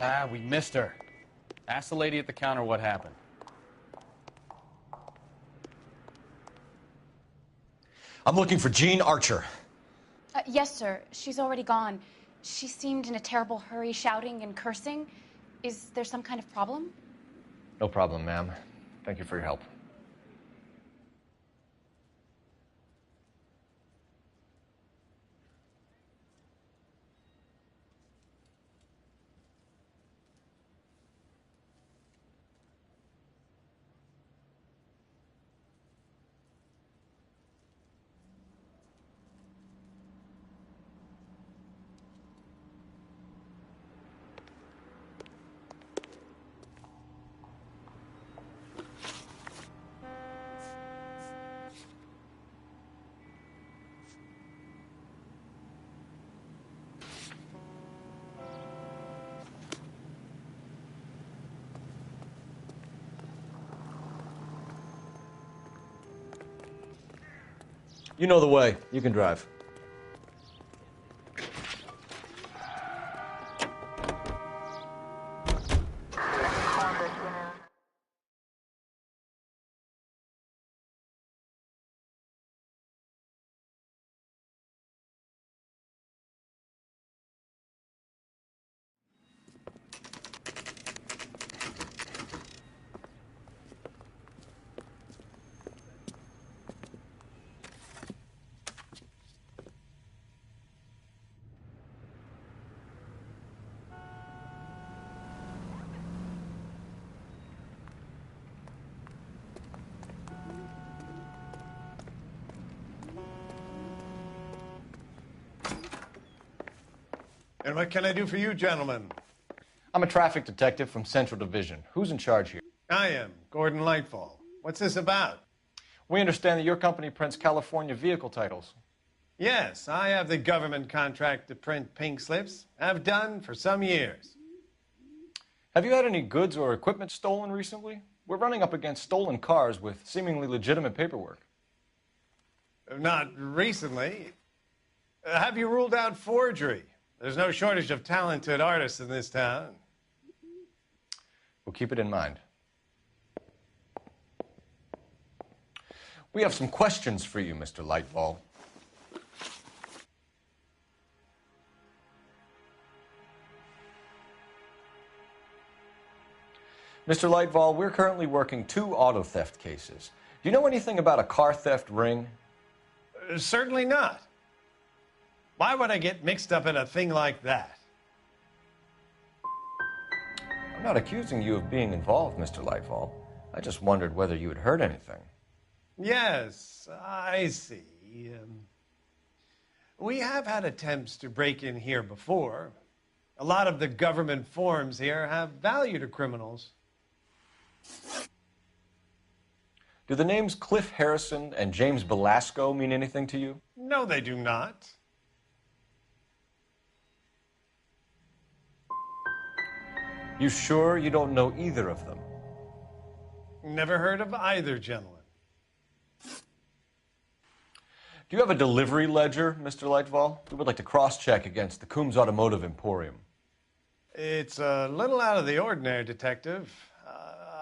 Ah, we missed her. Ask the lady at the counter what happened. I'm looking for Jean Archer. Yes, sir. She's already gone. She seemed in a terrible hurry, shouting and cursing. Is there some kind of problem? No problem, ma'am. Thank you for your help. You know the way. You can drive. And what can I do for you, gentlemen? I'm a traffic detective from Central Division. Who's in charge here? I am, Gordon Lightfall. What's this about? We understand that your company prints California vehicle titles. Yes, I have the government contract to print pink slips. Have done for some years. Have you had any goods or equipment stolen recently? We're running up against stolen cars with seemingly legitimate paperwork. Not recently. Have you ruled out forgery? There's no shortage of talented artists in this town. We'll keep it in mind. We have some questions for you, Mr. Lightfall. Mr. Lightfall, we're currently working 2 auto theft cases. Do you know anything about a car theft ring? Certainly not. Why would I get mixed up in a thing like that? I'm not accusing you of being involved, Mr. Lightfall. I just wondered whether you had heard anything. Yes, I see. We have had attempts to break in here before. A lot of the government forms here have value to criminals. Do the names Cliff Harrison and James Belasco mean anything to you? No, they do not. You sure you don't know either of them? Never heard of either gentleman. Do you have a delivery ledger, Mr. Lightfall? We would like to cross-check against the Coombs Automotive Emporium. It's a little out of the ordinary, Detective.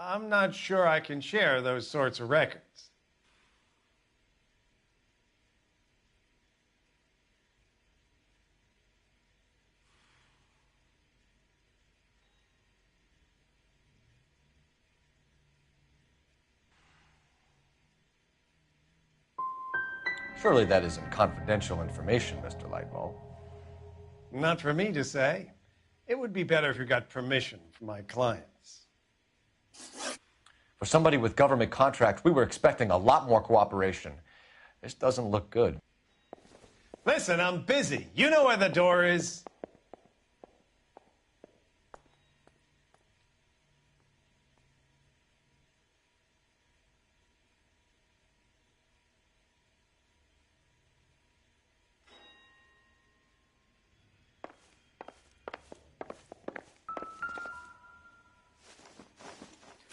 I'm not sure I can share those sorts of records. Surely that isn't confidential information, Mr. Lightfall. Not for me to say. It would be better if you got permission from my clients. For somebody with government contracts, we were expecting a lot more cooperation. This doesn't look good. Listen, I'm busy. You know where the door is.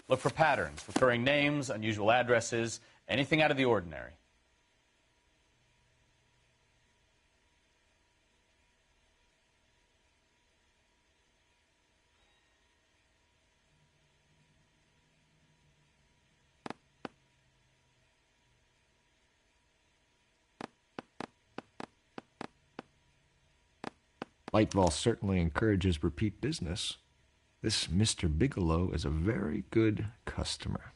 Look for patterns, recurring names, unusual addresses, anything out of the ordinary. Lightval certainly encourages repeat business. This Mr. Bigelow is a very good customer.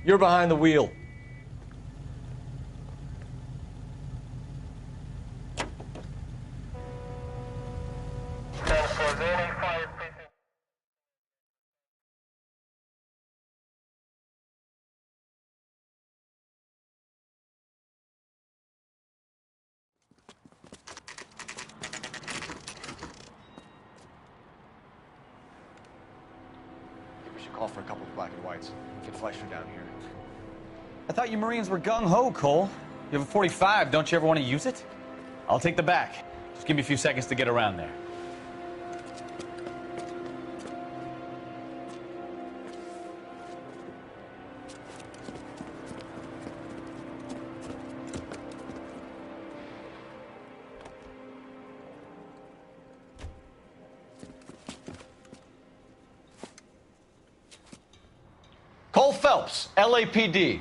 You're behind the wheel. We should call for a couple of black and whites. Get Fleischer down here. I thought you Marines were gung-ho, Cole. You have a 45. Don't you ever want to use it? I'll take the back. Just give me a few seconds to get around there. Cole Phelps, LAPD.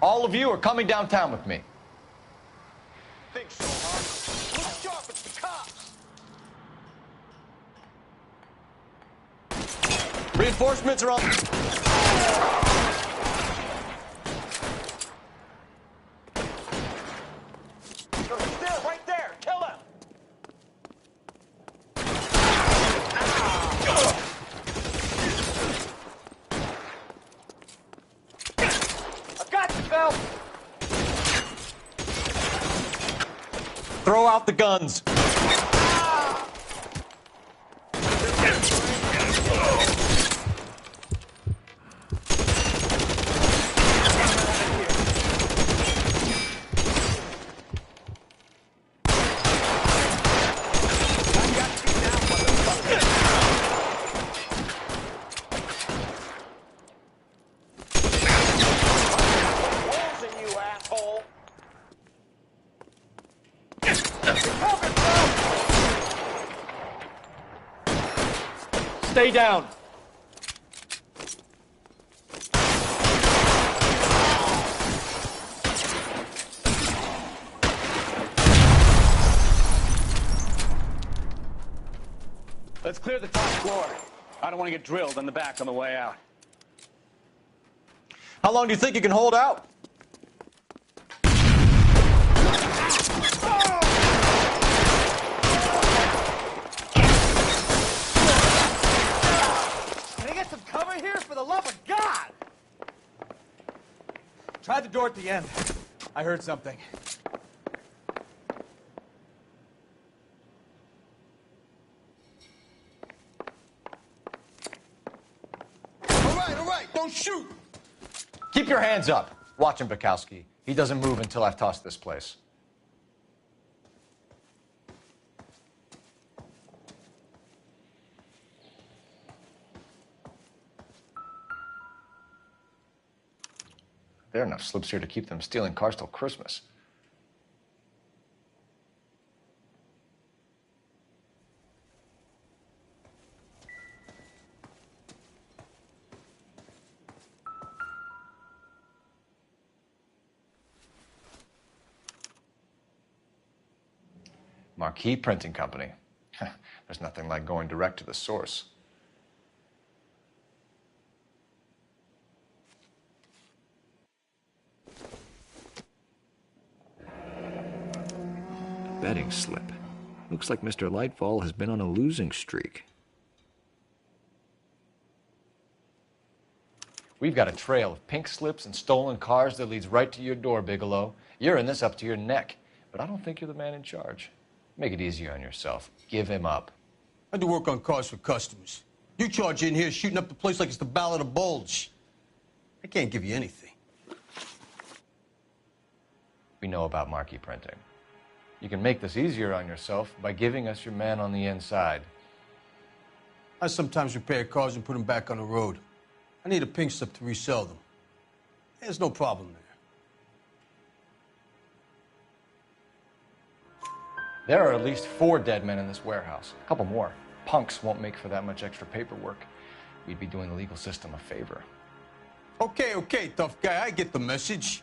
All of you are coming downtown with me. Think so, huh? Look sharp, it's the cops! Reinforcements are on. Still, right there! Kill him! I got you, Phelps! Throw out the guns. Holes in you, asshole! Stay down. Let's clear the top floor. I don't want to get drilled in the back on the way out. How long do you think you can hold out? Can I get some cover here, for the love of God? Try the door at the end. I heard something. All right, don't shoot! Keep your hands up. Watch him, Bukowski. He doesn't move until I've tossed this place. There are enough slips here to keep them stealing cars till Christmas. Marquee Printing Company. There's nothing like going direct to the source. Betting slip. Looks like Mr. Lightfall has been on a losing streak. We've got a trail of pink slips and stolen cars that leads right to your door, Bigelow. You're in this up to your neck, but I don't think you're the man in charge. Make it easier on yourself. Give him up. I do work on cars for customers. You charge in here shooting up the place like it's the Ballad of Bulge. I can't give you anything. We know about marquee printing. You can make this easier on yourself by giving us your man on the inside. I sometimes repair cars and put them back on the road. I need a pink slip to resell them. There's no problem there. There are at least 4 dead men in this warehouse. A couple more. Punks won't make for that much extra paperwork. We'd be doing the legal system a favor. Okay, tough guy, I get the message.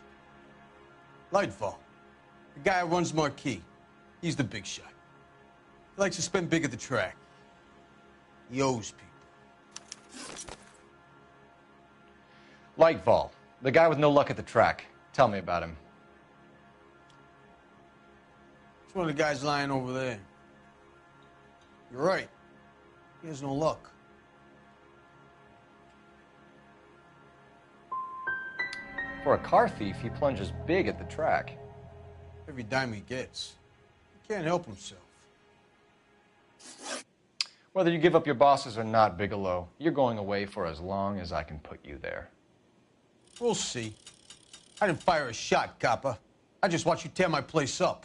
Lightfall, the guy who runs Marquee. He's the big shot. He likes to spend big at the track. He owes people. Lightfall, the guy with no luck at the track. Tell me about him. It's one of the guys lying over there. You're right. He has no luck. For a car thief, he plunges big at the track. Every dime he gets. He can't help himself. Whether you give up your bosses or not, Bigelow, you're going away for as long as I can put you there. We'll see. I didn't fire a shot, copper. I just watched you tear my place up.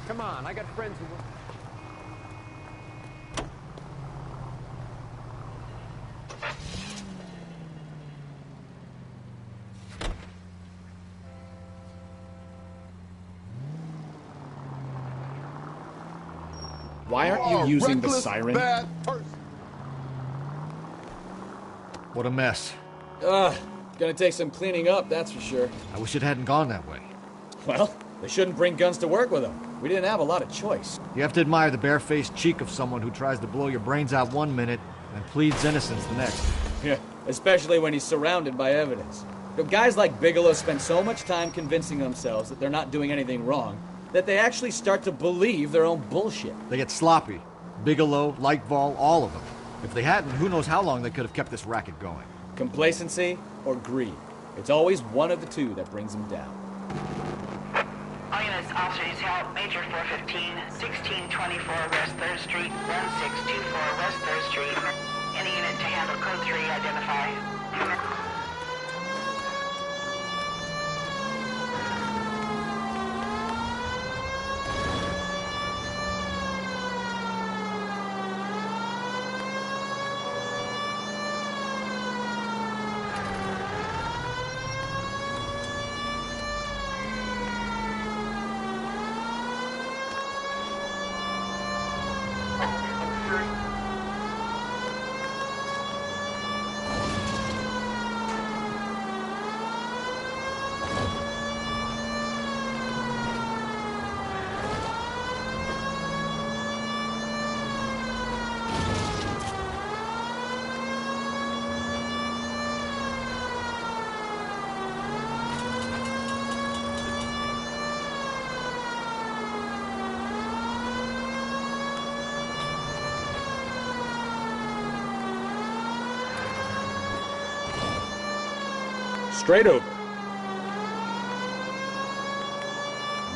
Come on, I got friends who will... Why aren't you using the siren? Bad person. What a mess. Gonna take some cleaning up, that's for sure. I wish it hadn't gone that way. Well, they shouldn't bring guns to work with them. We didn't have a lot of choice. You have to admire the barefaced cheek of someone who tries to blow your brains out one minute and pleads innocence the next. Yeah, especially when he's surrounded by evidence. But guys like Bigelow spend so much time convincing themselves that they're not doing anything wrong that they actually start to believe their own bullshit. They get sloppy. Bigelow, Lightfall, all of them. If they hadn't, who knows how long they could have kept this racket going. Complacency or greed. It's always one of the two that brings them down. All units, officers help. Major 415, 1624 West 3rd Street, 1624 West 3rd Street. Any unit to handle code 3, identify. Straight over.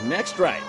Next right.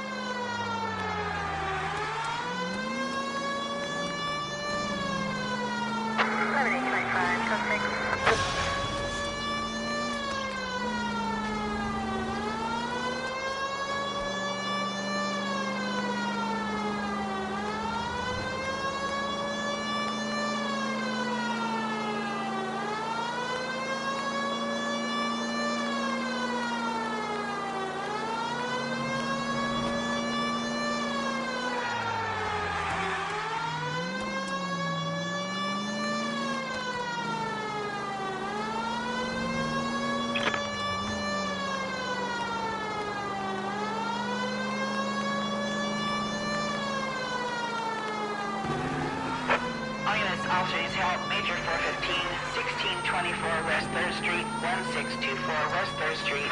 officers help. Major 415, 1624 West 3rd Street, 1624 West 3rd Street.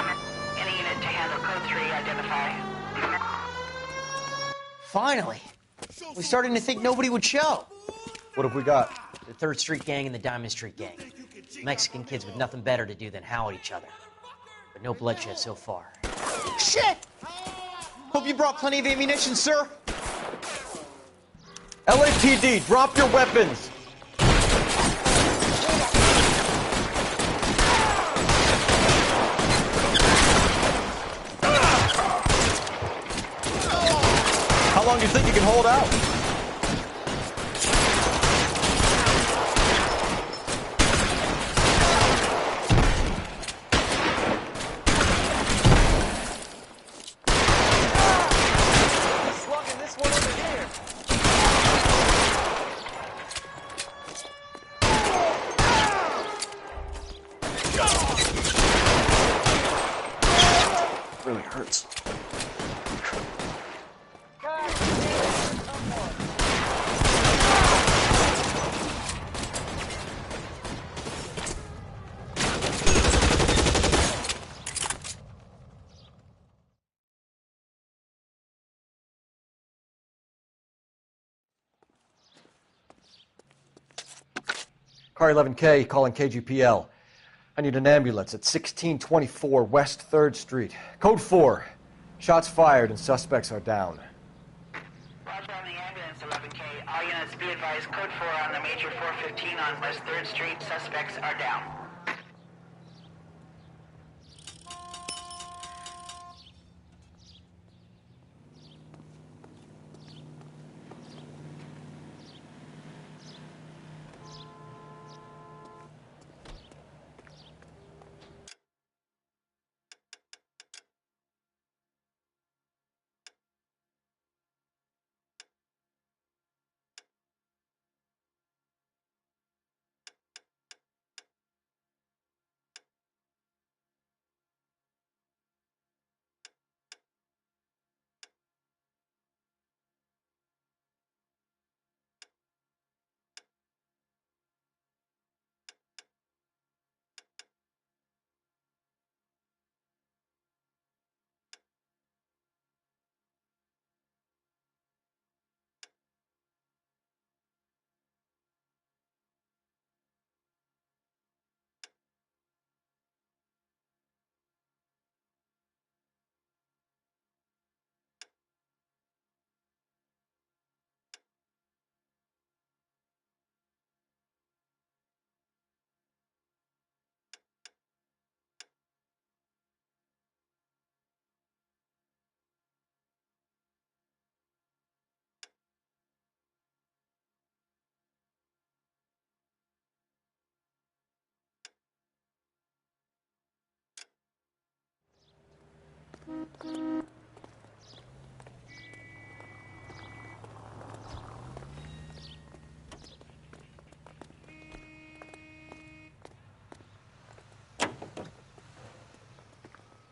Any unit to handle code 3, identify. Finally! We're starting to think nobody would show. What have we got? The 3rd Street Gang and the Diamond Street Gang. Mexican kids with nothing better to do than howl at each other. But no bloodshed so far. Shit! Hope you brought plenty of ammunition, sir. LAPD, drop your weapons! How long do you think you can hold out? Slugging this one over here. Really hurts. Car 11K calling KGPL. I need an ambulance at 1624 West 3rd Street. Code 4. Shots fired and suspects are down. Roger on the ambulance, 11K. All units be advised, code 4 on the Major 415 on West 3rd Street. Suspects are down.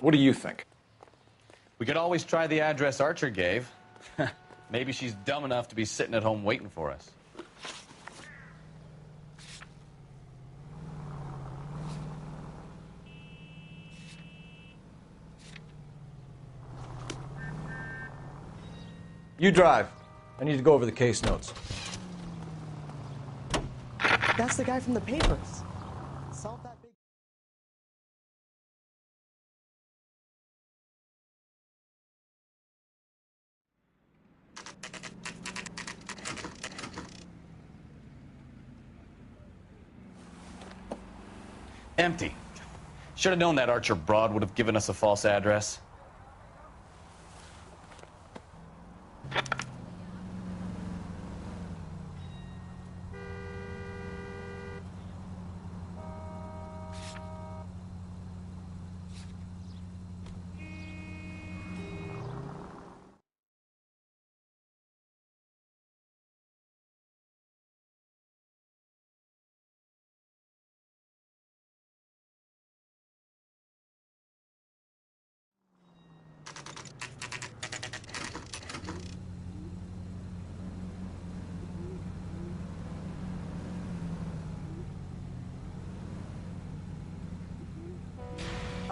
What do you think? We could always try the address Archer gave. Maybe she's dumb enough to be sitting at home waiting for us. You drive. I need to go over the case notes. That's the guy from the papers. Solve that big... Empty. Should have known that Archer broad would have given us a false address.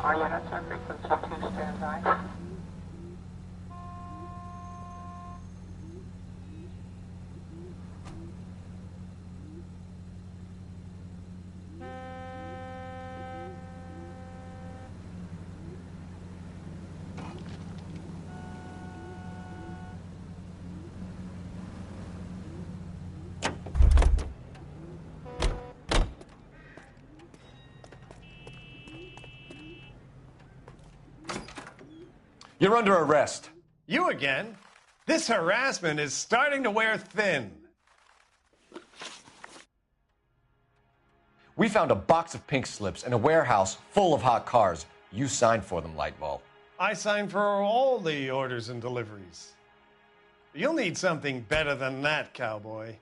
All units are frequency 2 standby. You're under arrest. You again? This harassment is starting to wear thin. We found a box of pink slips in a warehouse full of hot cars. You signed for them, Lightball. I signed for all the orders and deliveries. You'll need something better than that, cowboy.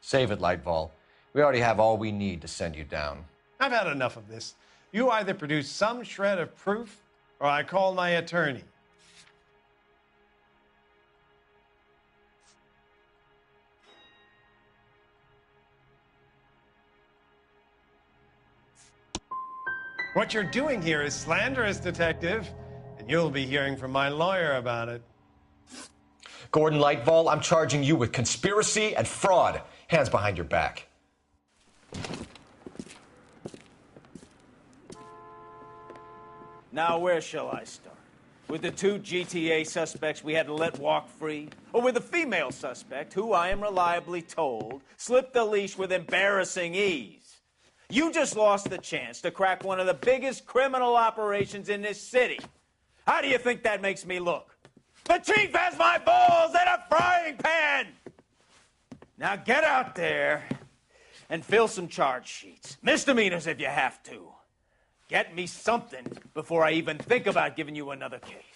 Save it, Lightball. We already have all we need to send you down. I've had enough of this. You either produce some shred of proof, or I call my attorney. What you're doing here is slanderous, detective, and you'll be hearing from my lawyer about it. Gordon Lightball, I'm charging you with conspiracy and fraud. Hands behind your back. Now, where shall I start? With the 2 GTA suspects we had to let walk free? Or with the female suspect, who I am reliably told slipped the leash with embarrassing ease? You just lost the chance to crack one of the biggest criminal operations in this city. How do you think that makes me look? The chief has my balls in a frying pan! Now get out there and fill some charge sheets. Misdemeanors if you have to. Get me something before I even think about giving you another case.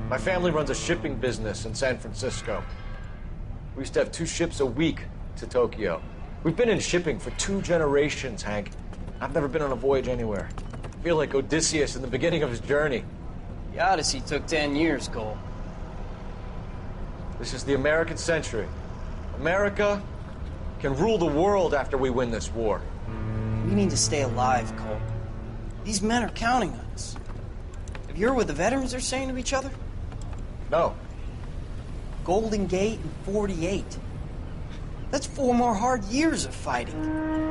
My family runs a shipping business in San Francisco. We used to have 2 ships a week to Tokyo. We've been in shipping for 2 generations, Hank. I've never been on a voyage anywhere. I feel like Odysseus in the beginning of his journey. The Odyssey took 10 years, Cole. This is the American century. America can rule the world after we win this war. We need to stay alive, Cole. These men are counting on us. Have you heard what the veterans are saying to each other? No. Golden Gate and 48. That's 4 more hard years of fighting.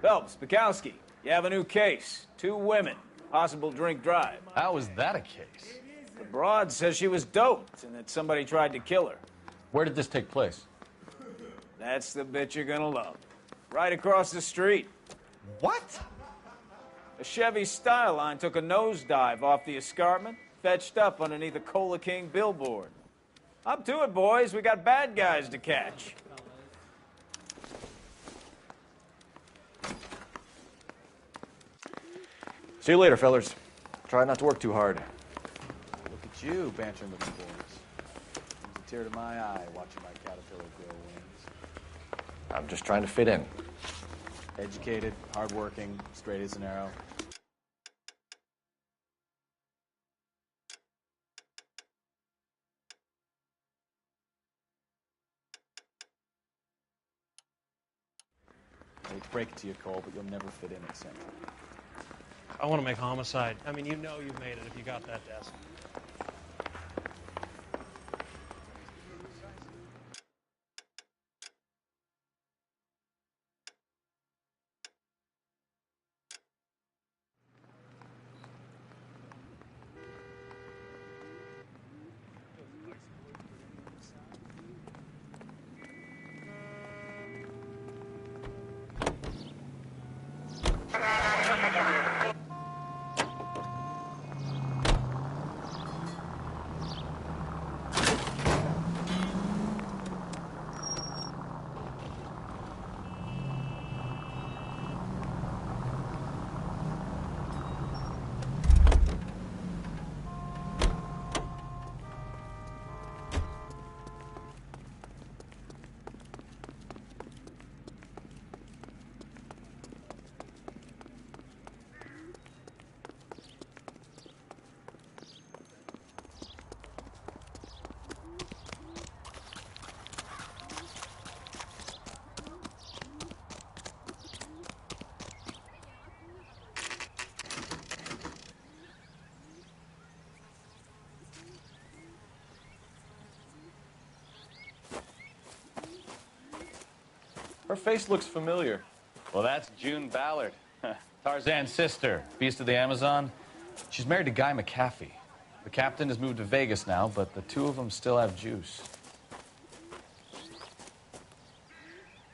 Phelps, Bukowski, you have a new case. 2 women, possible drink drive. How is that a case? The broad says she was doped and that somebody tried to kill her. Where did this take place? That's the bit you're gonna love. Right across the street. What? A Chevy Styline took a nosedive off the escarpment, fetched up underneath a Cola King billboard. Up to it, boys. We got bad guys to catch. See you later, fellas. Try not to work too hard. Look at you, bantering with the boys. Brings a tear to my eye watching my caterpillar grow wings. I'm just trying to fit in. Educated, hardworking, straight as an arrow. I hate to break it to you, Cole, but you'll never fit in at Central. I want to make homicide. I mean, you know you've made it if you got that desk. Her face looks familiar. Well, that's June Ballard, Tarzan's sister, beast of the Amazon. She's married to Guy McAfee. The captain has moved to Vegas now, but the two of them still have juice.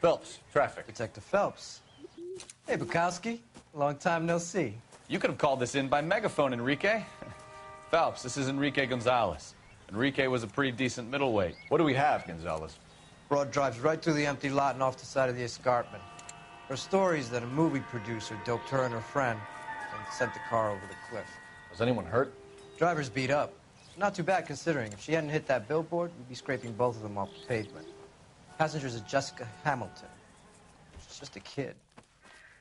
Phelps, traffic. Detective Phelps. Hey, Bukowski. Long time no see. You could have called this in by megaphone, Enrique. Phelps, this is Enrique Gonzalez. Enrique was a pretty decent middleweight. What do we have, Gonzalez? Broad drives right through the empty lot and off the side of the escarpment. Her story is that a movie producer doped her and her friend and sent the car over the cliff. Was anyone hurt? Driver's beat up. Not too bad considering. If she hadn't hit that billboard, we'd be scraping both of them off the pavement. Passengers are Jessica Hamilton. She's just a kid.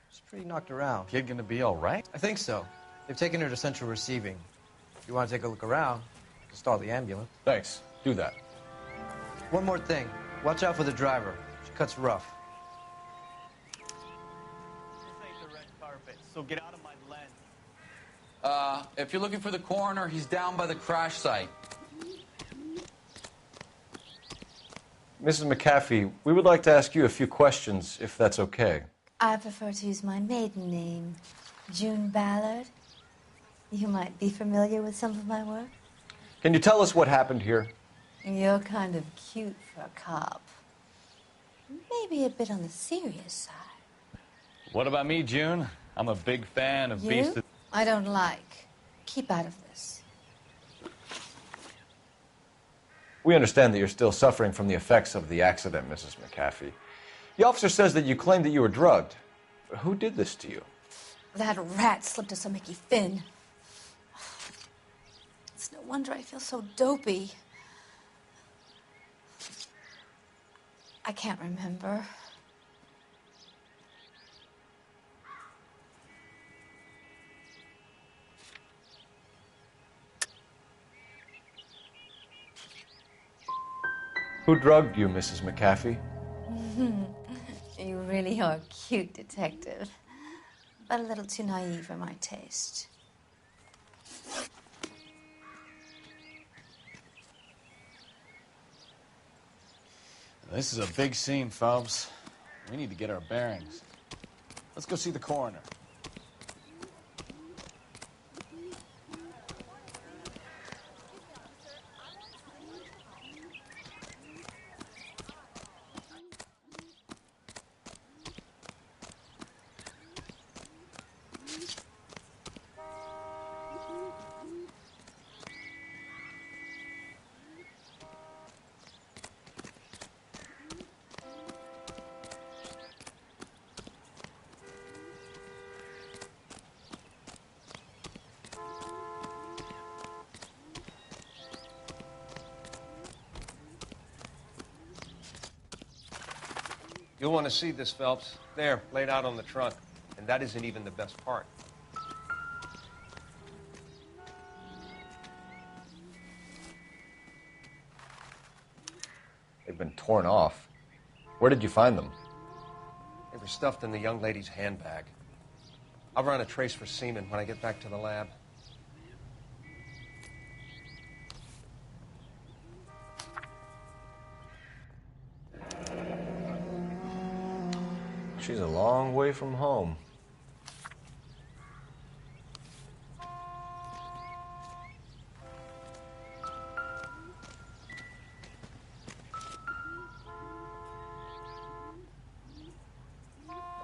She's pretty knocked around. Kid gonna be all right? I think so. They've taken her to central receiving. If you want to take a look around, you can stall the ambulance. Thanks. Do that. One more thing. Watch out for the driver. She cuts rough. This ain't the red carpet, so get out of my lens. If you're looking for the coroner, he's down by the crash site. Mrs. McAfee, we would like to ask you a few questions, if that's okay. I prefer to use my maiden name, June Ballard. You might be familiar with some of my work. Can you tell us what happened here? You're kind of cute for a cop. Maybe a bit on the serious side. What about me, June? I'm a big fan of Beast of... I don't like. Keep out of this. We understand that you're still suffering from the effects of the accident, Mrs. McAfee. The officer says that you claimed that you were drugged. Who did this to you? That rat slipped us a Mickey Finn. It's no wonder I feel so dopey. I can't remember. Who drugged you, Mrs. McAfee? You really are a cute detective, but a little too naive for my taste. This is a big scene, Phelps. We need to get our bearings. Let's go see the coroner. You'll want to see this, Phelps. There, laid out on the trunk. And that isn't even the best part. They've been torn off. Where did you find them? They were stuffed in the young lady's handbag. I'll run a trace for semen when I get back to the lab. She's a long way from home.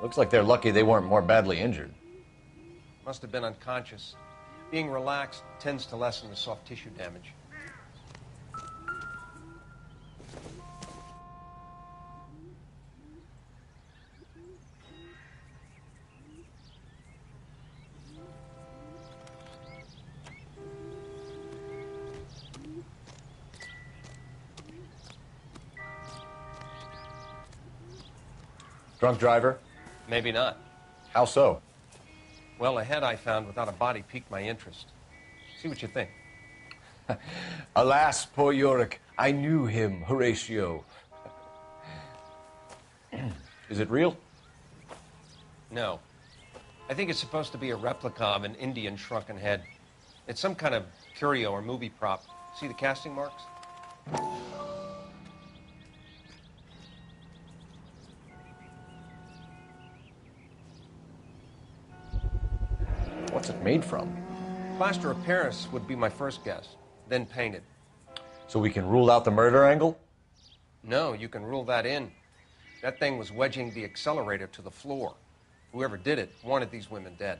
Looks like they're lucky they weren't more badly injured. Must have been unconscious. Being relaxed tends to lessen the soft tissue damage. Drunk driver? Maybe not. How so? Well, a head I found without a body piqued my interest. See what you think. Alas, poor Yorick. I knew him, Horatio. Is it real? No. I think it's supposed to be a replica of an Indian shrunken head. It's some kind of curio or movie prop. See the casting marks? What's it made from? Plaster of Paris would be my first guess, then painted. So we can rule out the murder angle? No, you can rule that in. That thing was wedging the accelerator to the floor. Whoever did it wanted these women dead.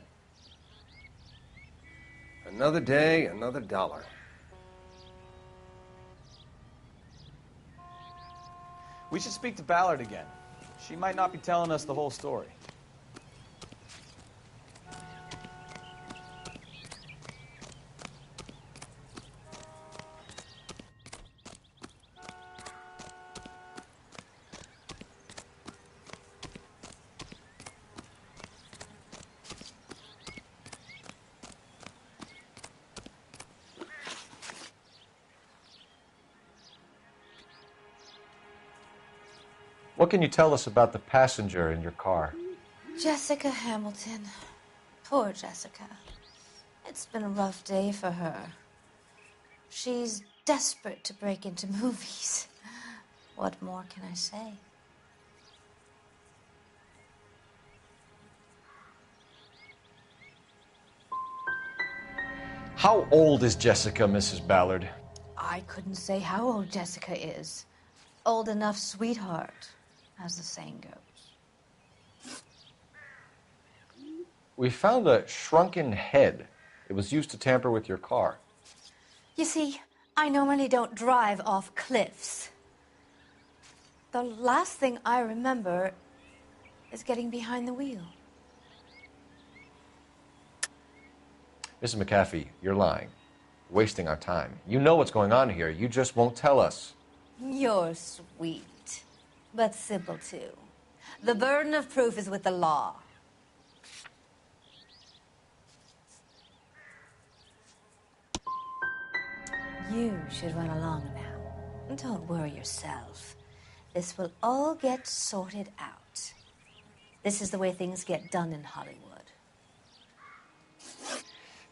Another day, another dollar. We should speak to Ballard again. She might not be telling us the whole story. What can you tell us about the passenger in your car? Jessica Hamilton. Poor Jessica. It's been a rough day for her. She's desperate to break into movies. What more can I say? How old is Jessica, Mrs. Ballard? I couldn't say how old Jessica is. Old enough, sweetheart, as the saying goes. We found a shrunken head. It was used to tamper with your car. You see, I normally don't drive off cliffs. The last thing I remember is getting behind the wheel. Mrs. McAfee, you're lying. Wasting our time. You know what's going on here. You just won't tell us. You're sweet, but simple too. The burden of proof is with the law. You should run along now. Don't worry yourself. This will all get sorted out. This is the way things get done in Hollywood.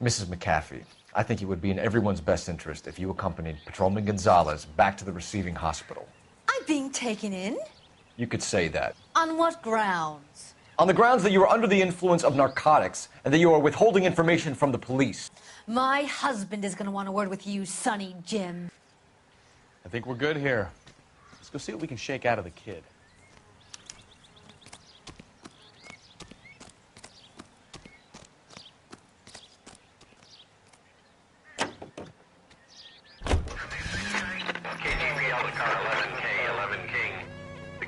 Mrs. McAfee, I think it would be in everyone's best interest if you accompanied Patrolman Gonzalez back to the receiving hospital. I'm being taken in? You could say that. On what grounds? On the grounds that you are under the influence of narcotics and that you are withholding information from the police. My husband is going to want a word with you, Sonny Jim. I think we're good here. Let's go see what we can shake out of the kid.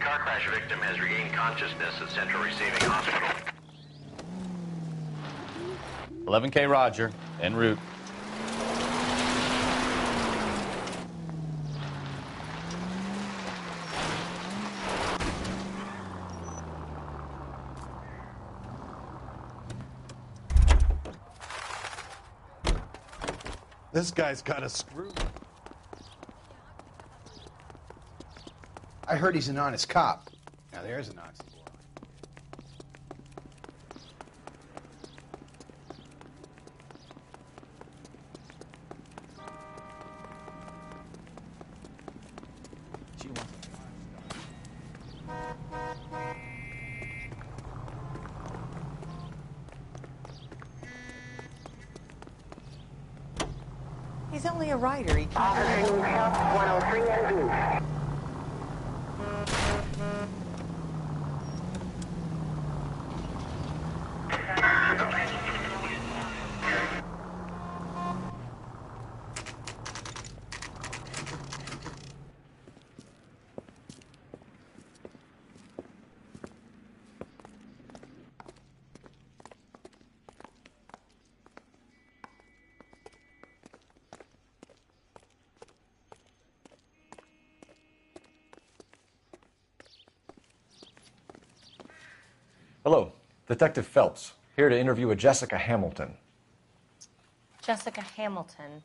Car crash victim has regained consciousness at Central Receiving Hospital. 11K Roger, en route. This guy's kind of screwed. I heard he's an honest cop. Now there's an oxymoron. He's only a writer. He can't. Officer needs help. 103 and East. Hello, Detective Phelps, here to interview a Jessica Hamilton. Jessica Hamilton.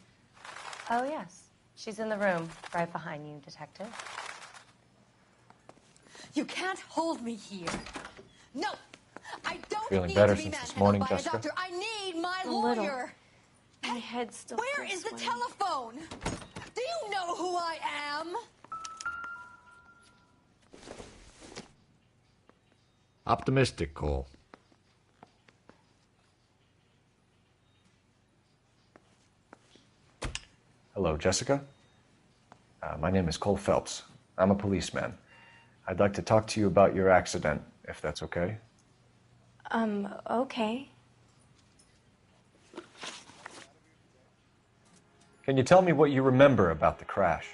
Oh, yes. She's in the room, right behind you, Detective. You can't hold me here. No, I don't Feeling need better to be since this manhandled morning, by Jessica? a doctor. I need my A little. lawyer. My head still Where feels is the sway. telephone? Do you know who I am? Optimistic, Cole. Hello, Jessica. My name is Cole Phelps. I'm a policeman. I'd like to talk to you about your accident, if that's okay. Okay. Can you tell me what you remember about the crash?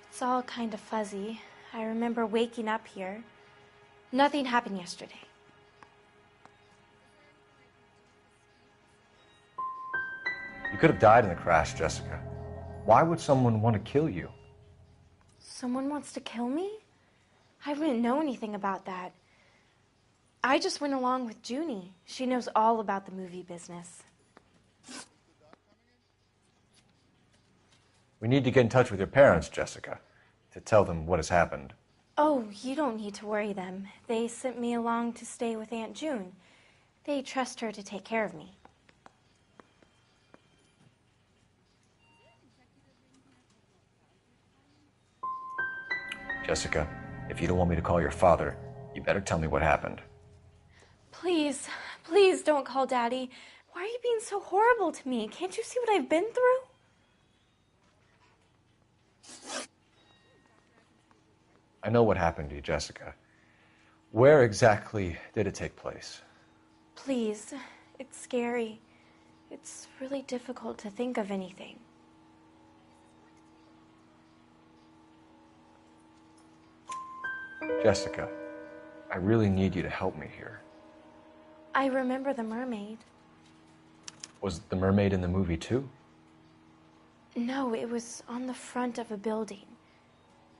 It's all kind of fuzzy. I remember waking up here. Nothing happened yesterday. You could have died in the crash, Jessica. Why would someone want to kill you? Someone wants to kill me? I wouldn't know anything about that. I just went along with Junie. She knows all about the movie business. We need to get in touch with your parents, Jessica, to tell them what has happened. Oh, you don't need to worry them. They sent me along to stay with Aunt June. They trust her to take care of me. Jessica, if you don't want me to call your father, you better tell me what happened. Please, please don't call Daddy. Why are you being so horrible to me? Can't you see what I've been through? I know what happened to you, Jessica. Where exactly did it take place? Please, it's scary. It's really difficult to think of anything. Jessica, I really need you to help me here. I remember the mermaid. Was the mermaid in the movie too? No, it was on the front of a building.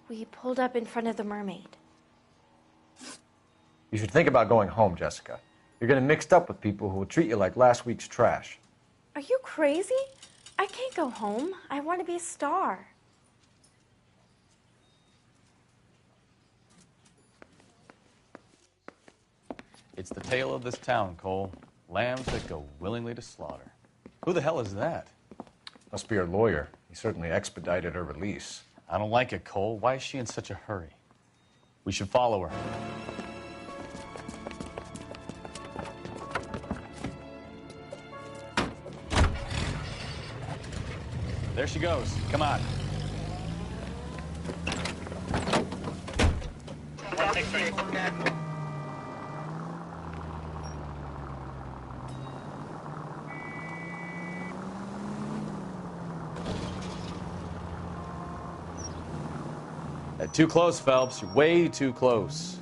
We pulled up in front of the mermaid. You should think about going home, Jessica. You're getting mixed up with people who will treat you like last week's trash. Are you crazy? I can't go home. I want to be a star. It's the tale of this town, Cole. Lambs that go willingly to slaughter. Who the hell is that? Must be her lawyer. He certainly expedited her release. I don't like it, Cole. Why is she in such a hurry? We should follow her. There she goes. Come on. Too close, Phelps. You're way too close.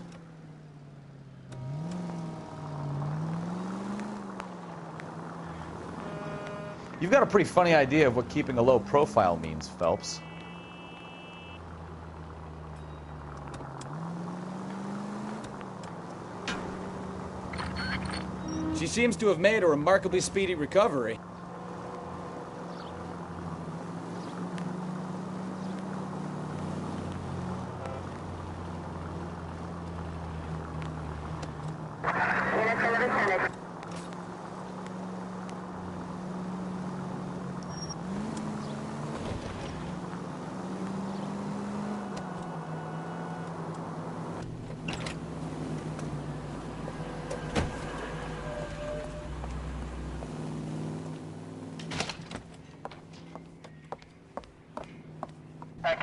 You've got a pretty funny idea of what keeping a low profile means, Phelps. She seems to have made a remarkably speedy recovery.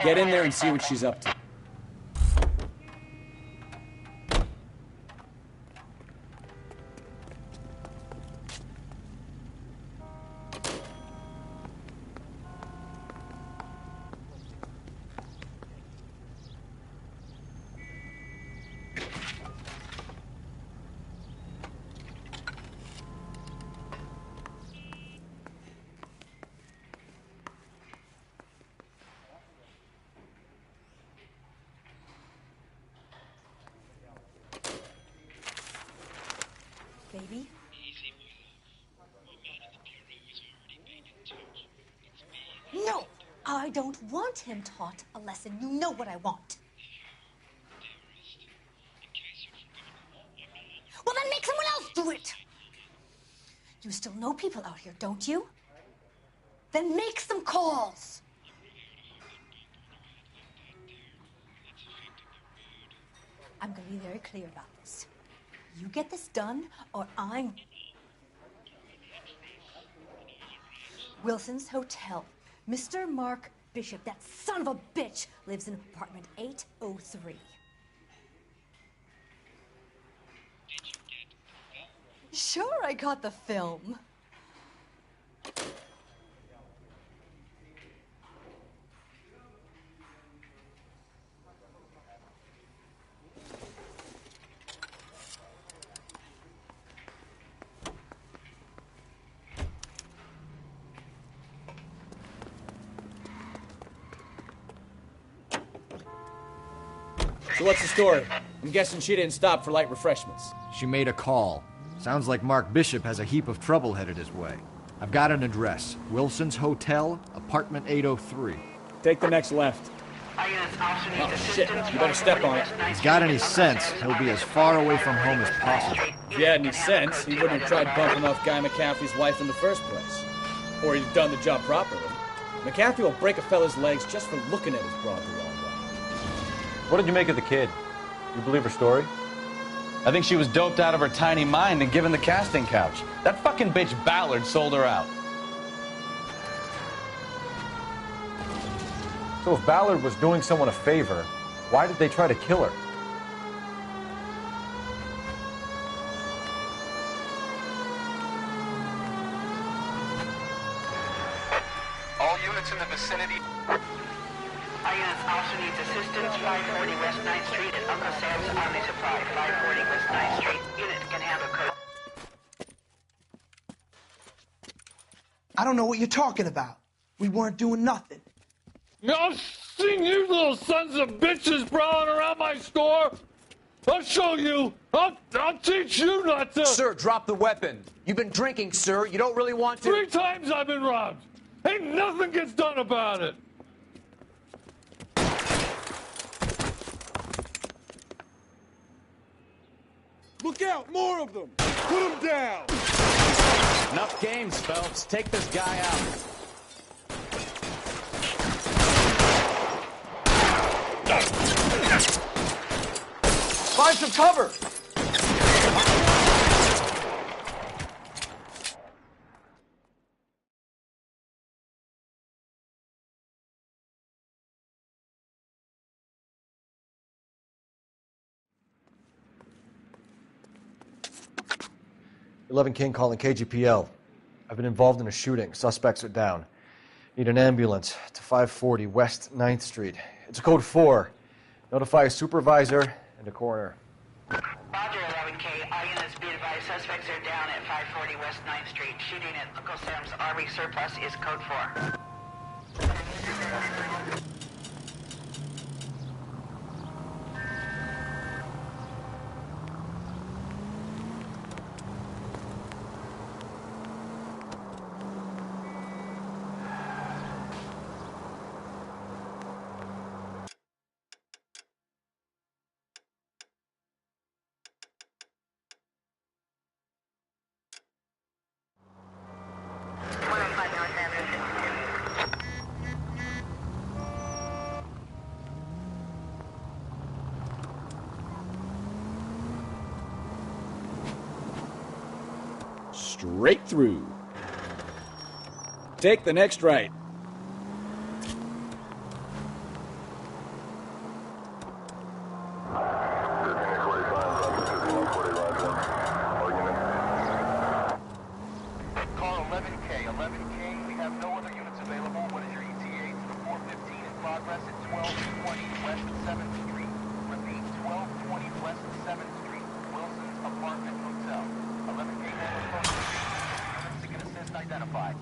Get in there and see what she's up to. Baby? No! I don't want him taught a lesson. You know what I want. Well, then make someone else do it! You still know people out here, don't you? Then make some calls! I'm gonna be very clear about this. You get this done, or I'm... Wilson's Hotel. Mr. Mark Bishop, that son of a bitch, lives in apartment 803. Sure, I got the film. So what's the story? I'm guessing she didn't stop for light refreshments. She made a call. Sounds like Mark Bishop has a heap of trouble headed his way. I've got an address. Wilson's Hotel, apartment 803. Take the next left. Oh, shit. You better step on it. If he's got any sense, he'll be as far away from home as possible. If he had any sense, he wouldn't have tried bumping off Guy McCaffrey's wife in the first place. Or he'd have done the job properly. McCaffrey will break a fella's legs just for looking at his broad the wrong way. What did you make of the kid? You believe her story? I think she was doped out of her tiny mind and given the casting couch. That fucking bitch Ballard sold her out. So if Ballard was doing someone a favor, why did they try to kill her? All units in the vicinity. Our units also needs assistance. 540 West 9th Street at Uncle Sam's Army Supply. 540 West 9th Street. Unit can handle code. I don't know what you're talking about. We weren't doing nothing. I've seen you little sons of bitches prowling around my store. I'll show you. I'll teach you not to. Sir, drop the weapon. You've been drinking, sir. You don't really want to. 3 times I've been robbed. Ain't nothing gets done about it. Look out! More of them! Put them down! Enough games, Phelps. Take this guy out. Find some cover! 11 King calling KGPL. I've been involved in a shooting. Suspects are down. Need an ambulance to 540 West 9th Street. It's a code 4. Notify a supervisor and a coroner. Roger, 11K. All units be advised. Suspects are down at 540 West 9th Street. Shooting at Uncle Sam's Army Surplus is code 4. straight through. Take the next right. Car 11K, 11K, we have no other units available. What is your ETA to the 415 in progress at 1220 West 7th Street? Repeat, 1220 West 7th Street, Wilson's Apartment Hotel. 11K handles code 3. Units seeking assist identified.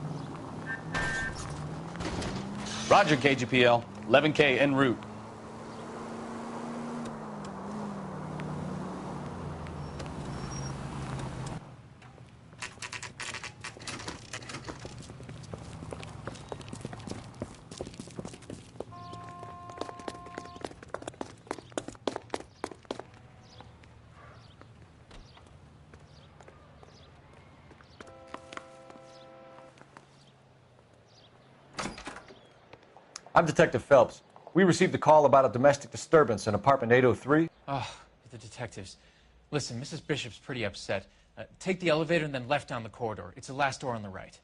Roger, KGPL. 11K en route. I'm Detective Phelps. We received a call about a domestic disturbance in apartment 803. Oh, the detectives. Listen, Mrs. Bishop's pretty upset. Take the elevator and then left down the corridor. It's the last door on the right.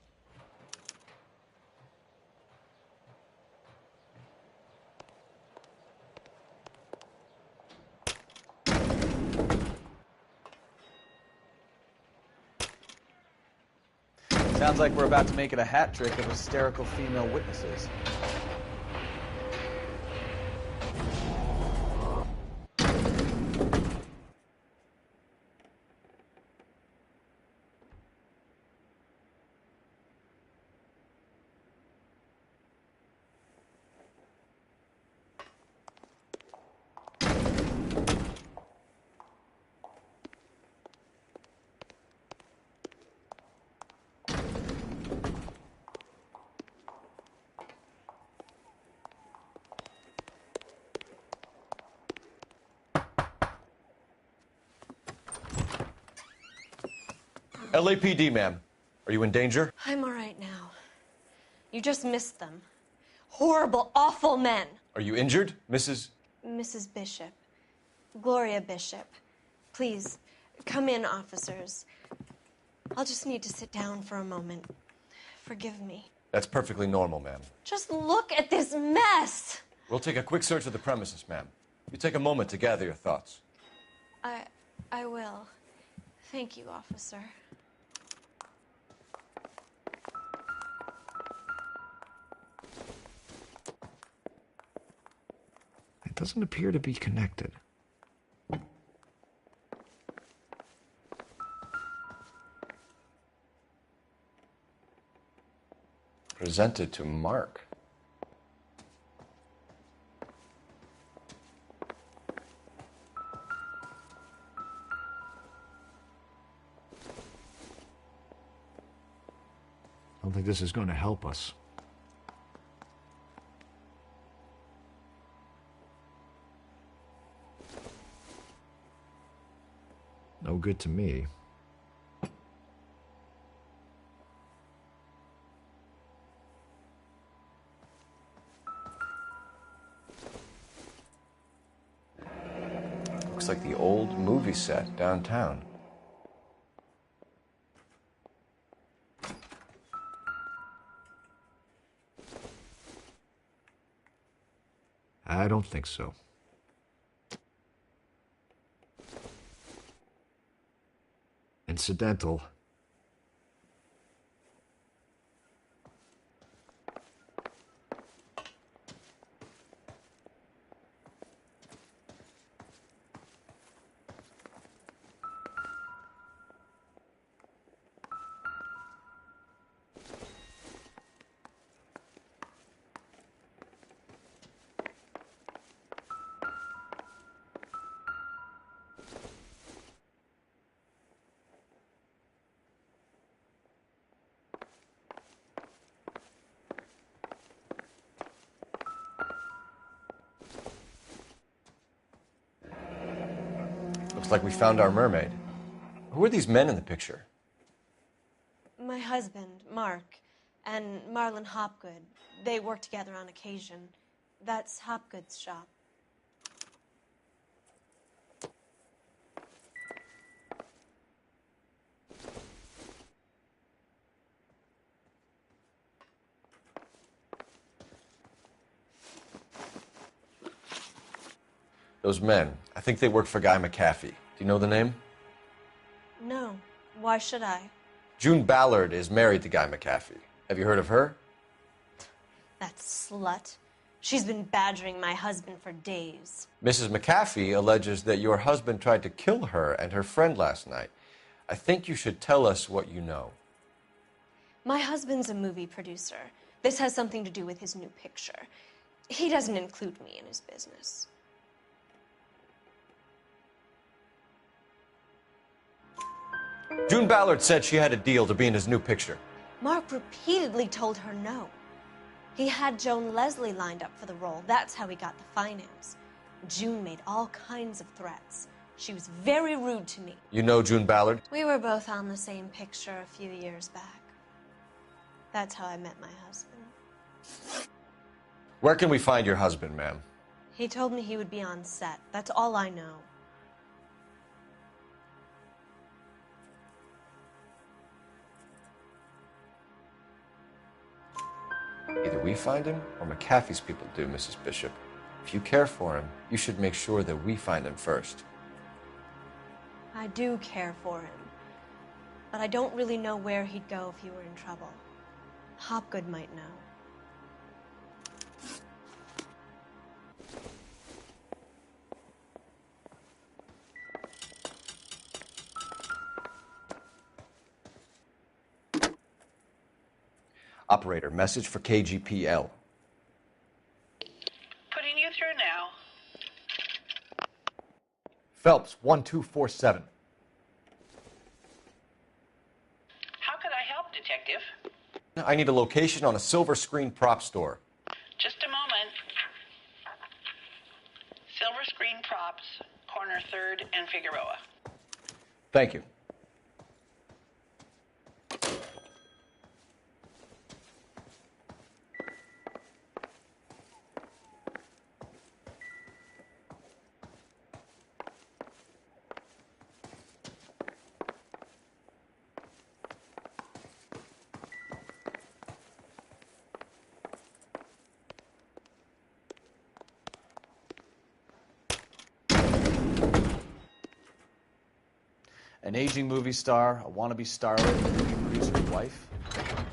Sounds like we're about to make it a hat trick of hysterical female witnesses. LAPD, ma'am. Are you in danger? I'm all right now. You just missed them. Horrible, awful men. Are you injured, Mrs.? Mrs. Bishop. Gloria Bishop. Please, come in, officers. I'll just need to sit down for a moment. Forgive me. That's perfectly normal, ma'am. Just look at this mess! We'll take a quick search of the premises, ma'am. You take a moment to gather your thoughts. I will. Thank you, officer. It doesn't appear to be connected. Presented to Mark. I don't think this is going to help us. No good to me. Looks like the old movie set downtown. I don't think so. Incidental. Looks like we found our mermaid. Who are these men in the picture? My husband, Mark, and Marlon Hopgood. They work together on occasion. That's Hopgood's shop. Those men, I think they work for Guy McAfee. Do you know the name? No. Why should I? June Ballard is married to Guy McAfee. Have you heard of her? That slut. She's been badgering my husband for days. Mrs. McAfee alleges that your husband tried to kill her and her friend last night. I think you should tell us what you know. My husband's a movie producer. This has something to do with his new picture. He doesn't include me in his business. June Ballard said she had a deal to be in his new picture. Mark repeatedly told her no. He had Joan Leslie lined up for the role. That's how he got the finance. June made all kinds of threats. She was very rude to me. You know June Ballard? We were both on the same picture a few years back. That's how I met my husband. Where can we find your husband, ma'am? He told me he would be on set. That's all I know. Either we find him or McAfee's people do, Mrs. Bishop. If you care for him, you should make sure that we find him first. I do care for him. But I don't really know where he'd go if he were in trouble. Hopgood might know. Operator, message for KGPL. Putting you through now. Phelps, 1247. How could I help, Detective? I need a location on a silver screen prop store. Just a moment. Silver Screen Props, corner 3rd and Figueroa. Thank you. An aging movie star, a wannabe starlet, and a movie producer's wife.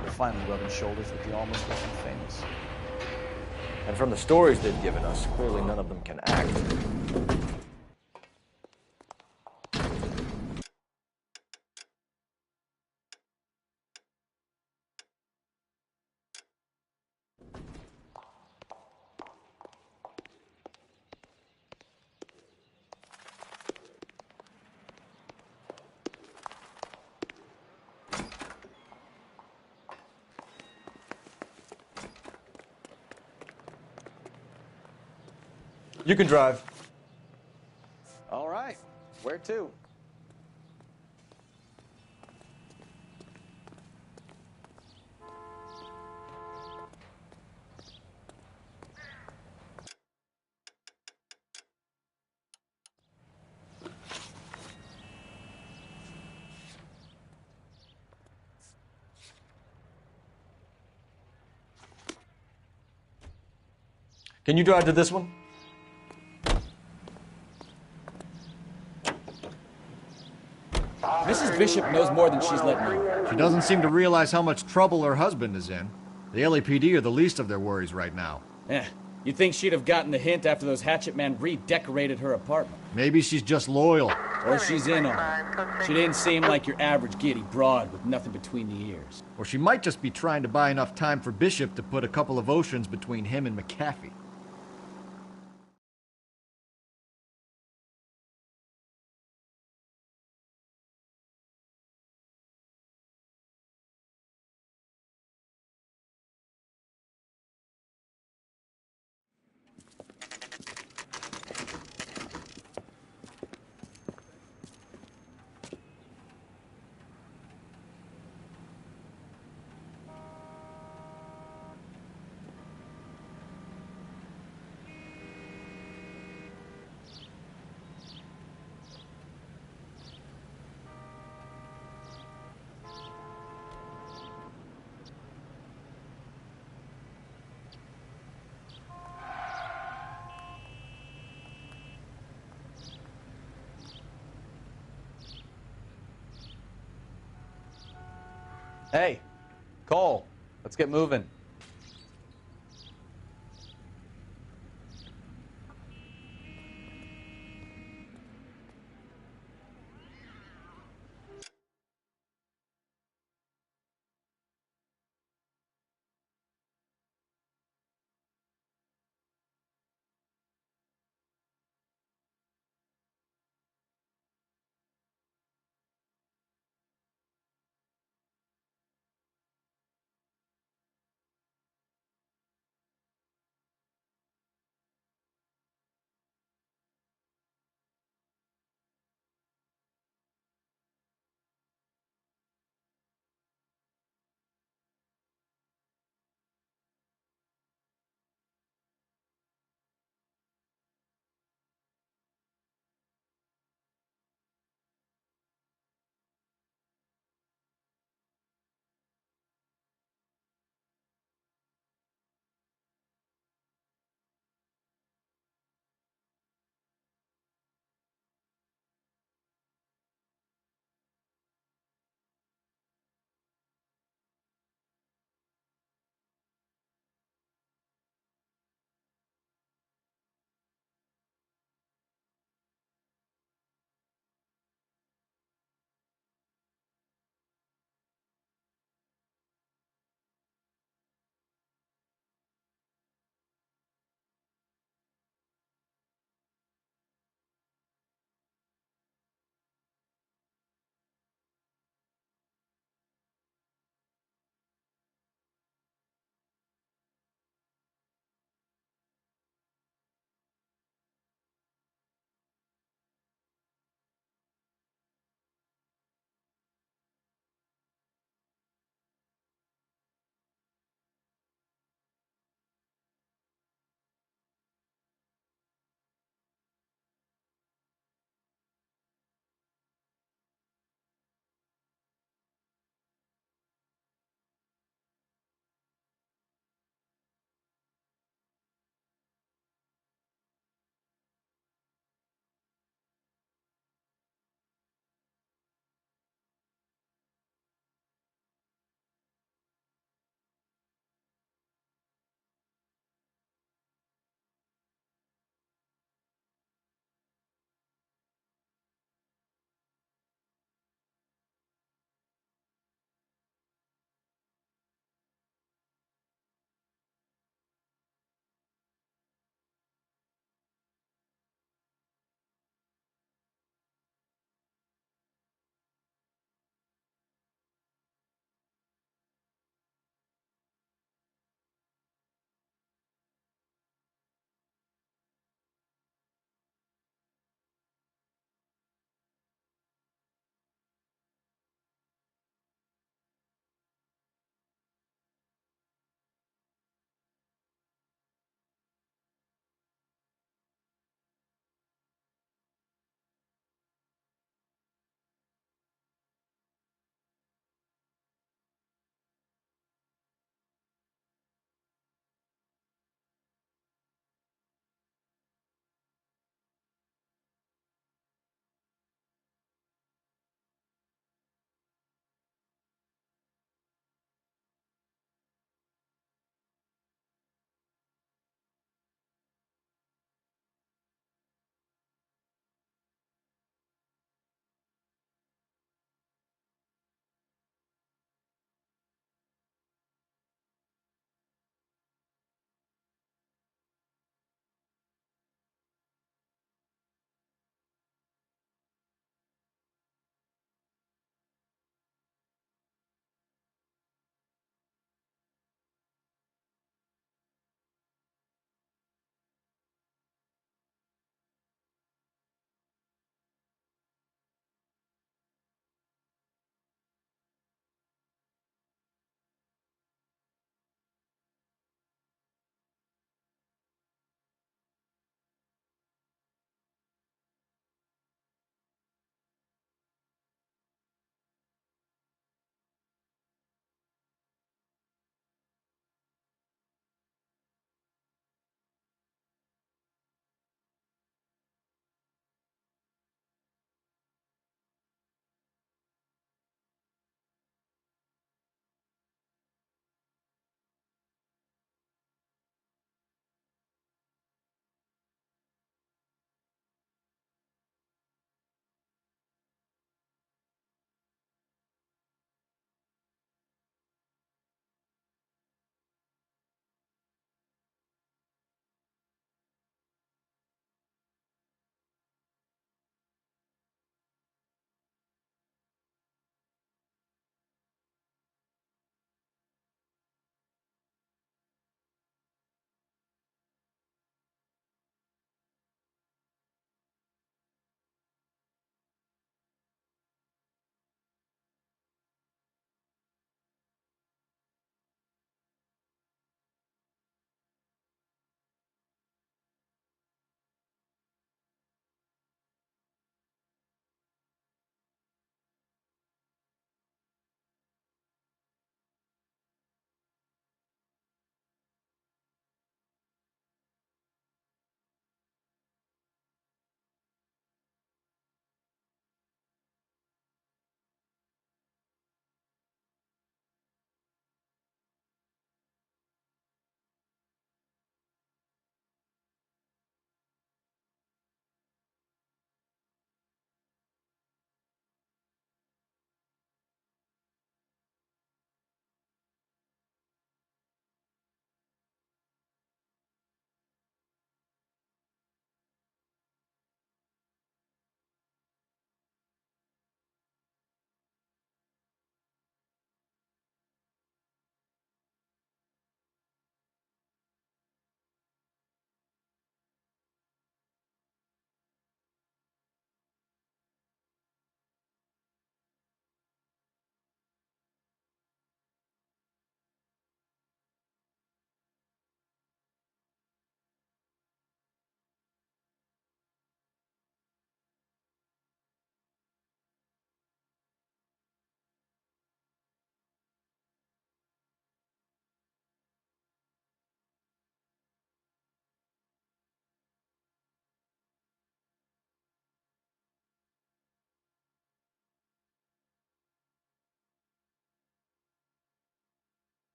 They're finally rubbing shoulders with the almost rich and famous. And from the stories they've given us, clearly none of them can act. You can drive. All right. Where to? Can you drive to this one? Mrs. Bishop knows more than she's letting on. She doesn't seem to realize how much trouble her husband is in. The LAPD are the least of their worries right now. You'd think she'd have gotten the hint after those hatchet men redecorated her apartment. Maybe she's just loyal. Or she's in on it. She didn't seem like your average giddy broad with nothing between the ears. Or she might just be trying to buy enough time for Bishop to put a couple of oceans between him and McAfee. Hey, Cole, let's get moving.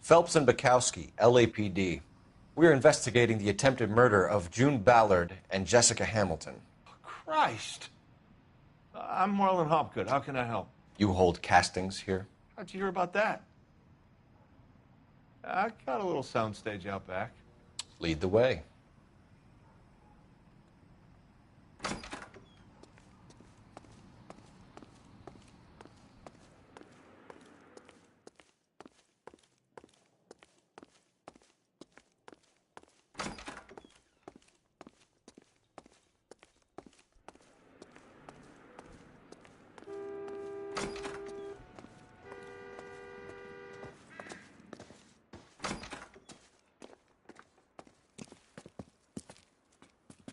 Phelps and Bukowski, LAPD. We're investigating the attempted murder of June Ballard and Jessica Hamilton. Christ. I'm Marlon Hopgood. How can I help? You hold castings here? How'd you hear about that? I got a little soundstage out back. Lead the way.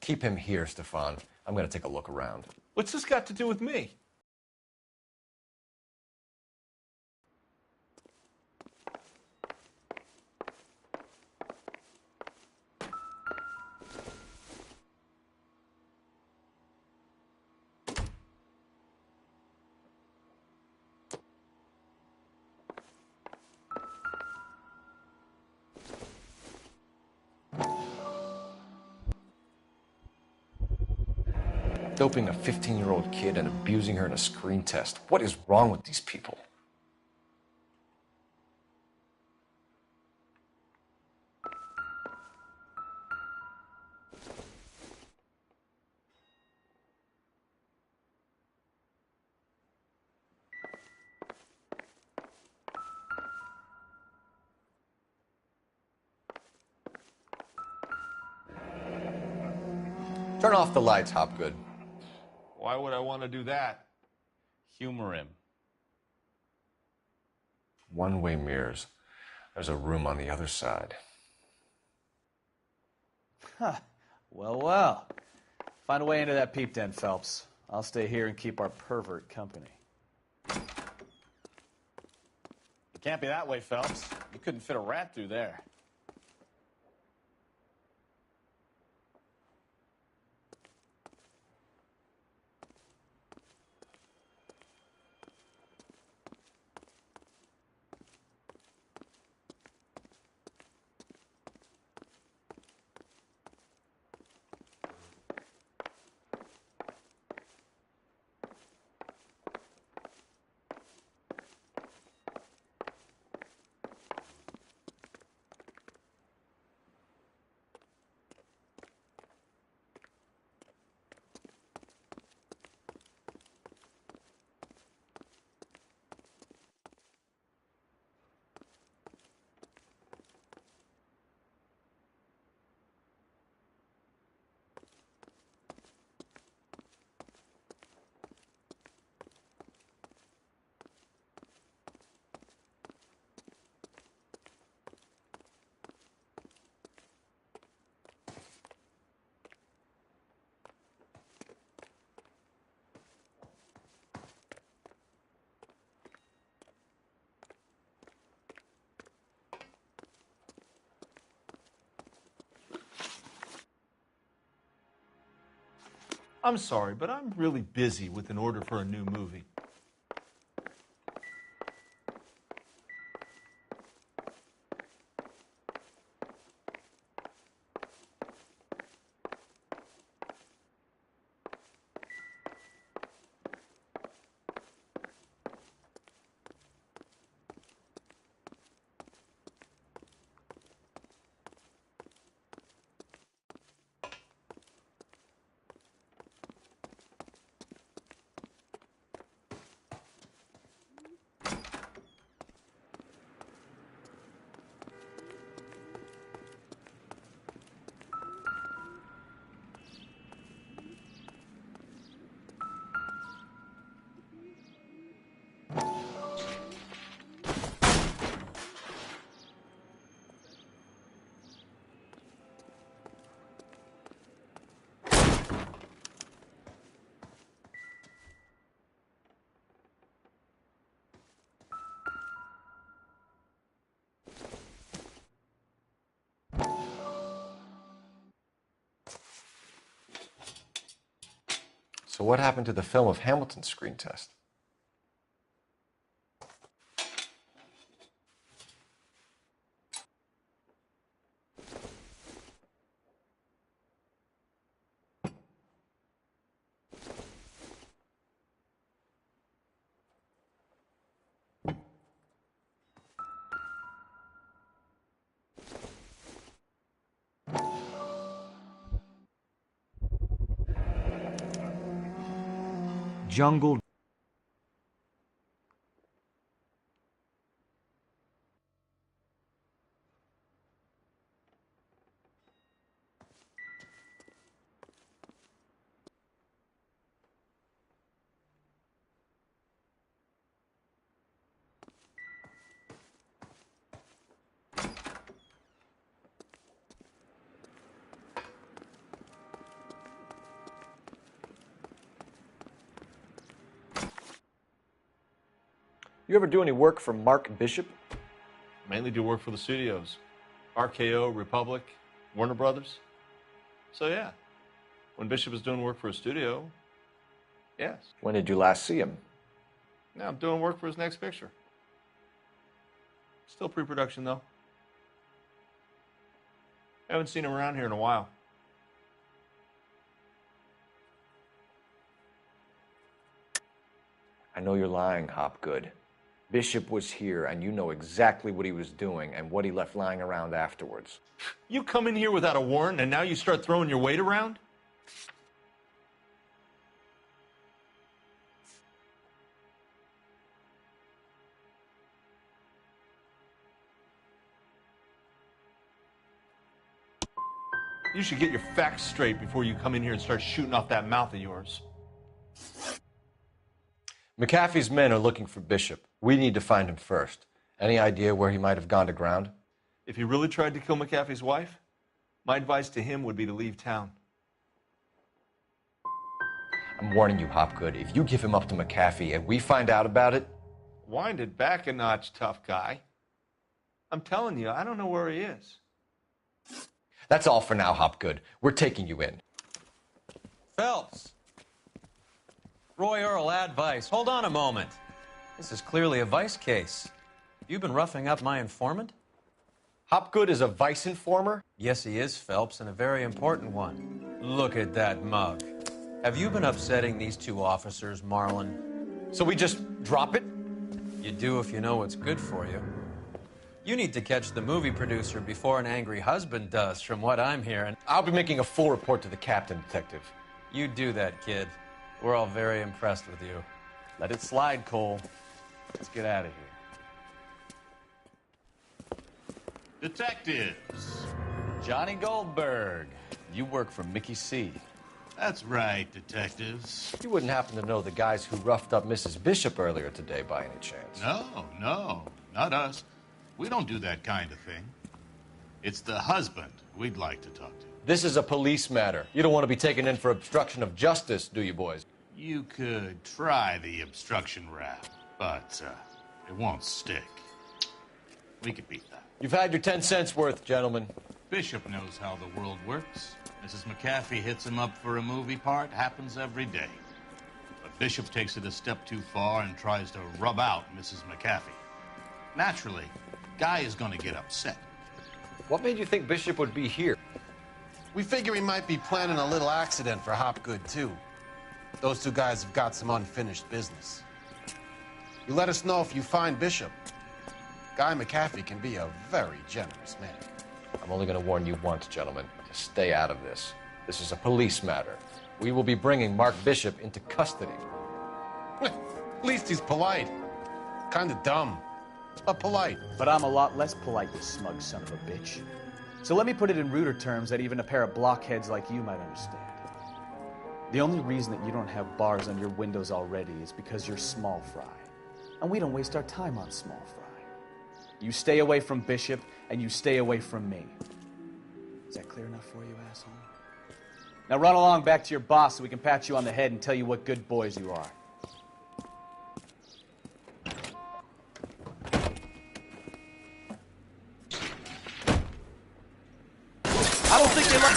Keep him here, Stefan. I'm going to take a look around. What's this got to do with me? Doping a 15-year-old kid and abusing her in a screen test. What is wrong with these people? Turn off the lights, Hopgood. Why would I want to do that? Humor him. One-way mirrors. There's a room on the other side. Huh. Well, well. Find a way into that peep den, Phelps. I'll stay here and keep our pervert company. It can't be that way, Phelps. You couldn't fit a rat through there. I'm sorry, but I'm really busy with an order for a new movie. So what happened to the film of Hamilton's screen test? jungle. You ever do any work for Mark Bishop? Mainly do work for the studios. RKO, Republic, Warner Brothers. So yeah, when Bishop is doing work for a studio, yes. When did you last see him? Now I'm doing work for his next picture. Still pre-production though. Haven't seen him around here in a while. I know you're lying, Hopgood. Bishop was here, and you know exactly what he was doing and what he left lying around afterwards. You come in here without a warrant, and now you start throwing your weight around? You should get your facts straight before you come in here and start shooting off that mouth of yours. McAfee's men are looking for Bishop. We need to find him first. Any idea where he might have gone to ground? If he really tried to kill McAfee's wife, my advice to him would be to leave town. I'm warning you, Hopgood. If you give him up to McAfee and we find out about it... Wind it back a notch, tough guy. I'm telling you, I don't know where he is. That's all for now, Hopgood. We're taking you in. Phelps. Roy Earl, advice. Hold on a moment. This is clearly a vice case. You've been roughing up my informant? Hopgood is a vice informer? Yes, he is, Phelps, and a very important one. Look at that mug. Have you been upsetting these two officers, Marlon? So we just drop it? You do if you know what's good for you. You need to catch the movie producer before an angry husband does, from what I'm hearing. I'll be making a full report to the captain, Detective. You do that, kid. We're all very impressed with you. Let it slide, Cole. Let's get out of here. Detectives. Johnny Goldberg. You work for Mickey C. That's right, detectives. You wouldn't happen to know the guys who roughed up Mrs. Bishop earlier today by any chance? No, not us. We don't do that kind of thing. It's the husband we'd like to talk to. This is a police matter. You don't want to be taken in for obstruction of justice, do you, boys? You could try the obstruction rap, but it won't stick. We could beat that. You've had your 10 cents worth, gentlemen. Bishop knows how the world works. Mrs. McAfee hits him up for a movie part. Happens every day. But Bishop takes it a step too far and tries to rub out Mrs. McAfee. Naturally, Guy is going to get upset. What made you think Bishop would be here? We figure he might be planning a little accident for Hopgood, too. Those two guys have got some unfinished business. You let us know if you find Bishop. Guy McAfee can be a very generous man. I'm only going to warn you once, gentlemen, to stay out of this. This is a police matter. We will be bringing Mark Bishop into custody. At least he's polite. Kind of dumb, but polite. But I'm a lot less polite, you smug son of a bitch. So let me put it in ruder terms that even a pair of blockheads like you might understand. The only reason that you don't have bars on your windows already is because you're small fry. And we don't waste our time on small fry. You stay away from Bishop, and you stay away from me. Is that clear enough for you, asshole? Now run along back to your boss so we can pat you on the head and tell you what good boys you are. I don't think they like...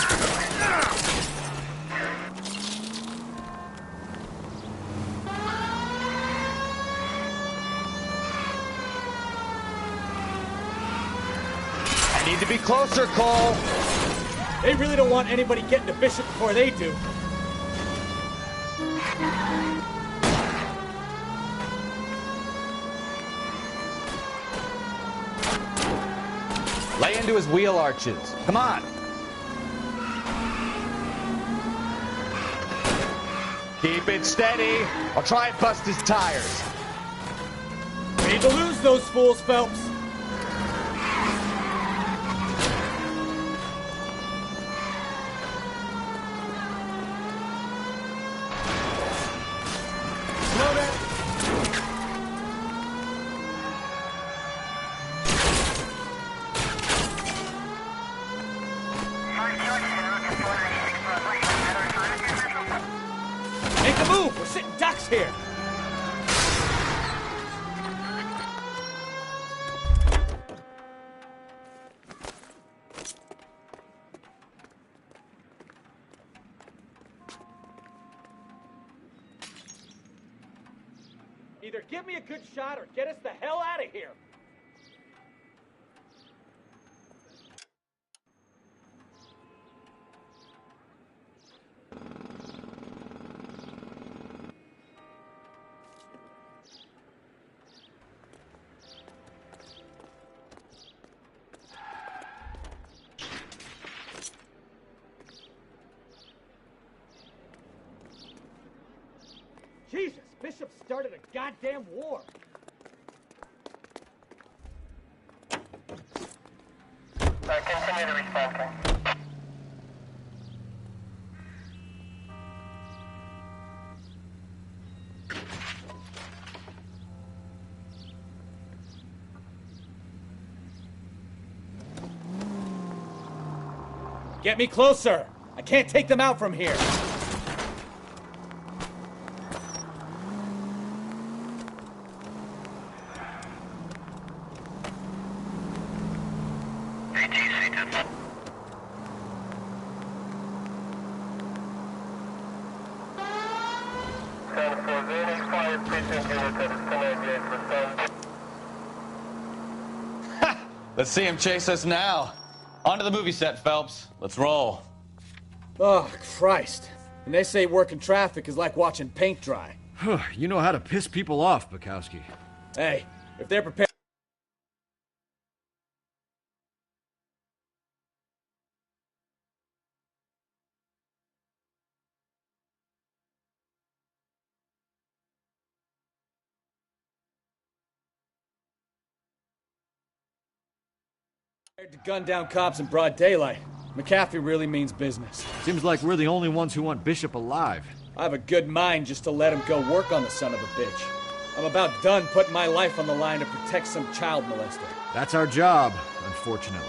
I need to be closer, Cole. They really don't want anybody getting to Bishop before they do. Lay into his wheel arches. Come on. Keep it steady. I'll try and bust his tires. We need to lose those fools, Phelps. Slow down. Make a move! We're sitting ducks here! Either give me a good shot or get us the hell out of here! Jesus, Bishop started a goddamn war. Continue to respond. Get me closer! I can't take them out from here! Let's see him chase us now. On to the movie set, Phelps. Let's roll. Oh, Christ. And they say working traffic is like watching paint dry. You know how to piss people off, Bukowski. Hey, if they're prepared to gun down cops in broad daylight, McAfee really means business. Seems like we're the only ones who want Bishop alive. I have a good mind just to let him go work on the son of a bitch. I'm about done putting my life on the line to protect some child molester. That's our job, unfortunately.